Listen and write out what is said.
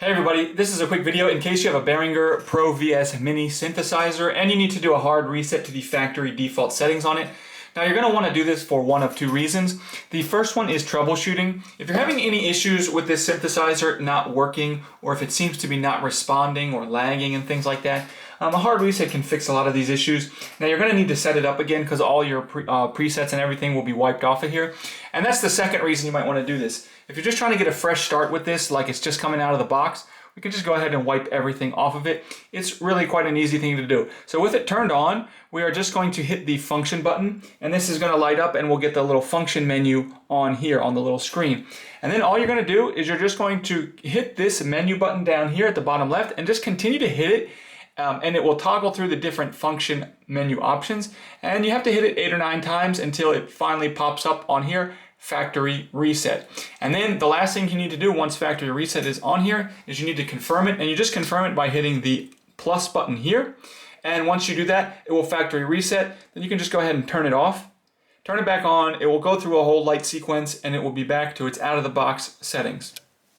Hey everybody, this is a quick video in case you have a Behringer Pro VS Mini synthesizer and you need to do a hard reset to the factory default settings on it. Now you're going to want to do this for one of two reasons. The first one is troubleshooting. If you're having any issues with this synthesizer not working, or if it seems to be not responding or lagging and things like that, a hard reset can fix a lot of these issues. Now you're going to need to set it up again because all your presets and everything will be wiped off of here. And that's the second reason you might want to do this. If you're just trying to get a fresh start with this, like it's just coming out of the box, we can just go ahead and wipe everything off of it. It's really quite an easy thing to do. So with it turned on, we are just going to hit the function button, and this is going to light up and we'll get the little function menu on here on the little screen. And then all you're going to do is you're just going to hit this menu button down here at the bottom left and just continue to hit it. And it will toggle through the different function menu options, and you have to hit it 8 or 9 times until it finally pops up on here, factory reset. And then the last thing you need to do once factory reset is on here is you need to confirm it, and you just confirm it by hitting the plus button here. And once you do that, it will factory reset. Then you can just go ahead and turn it off, turn it back on. It will go through a whole light sequence and it will be back to its out of the box settings.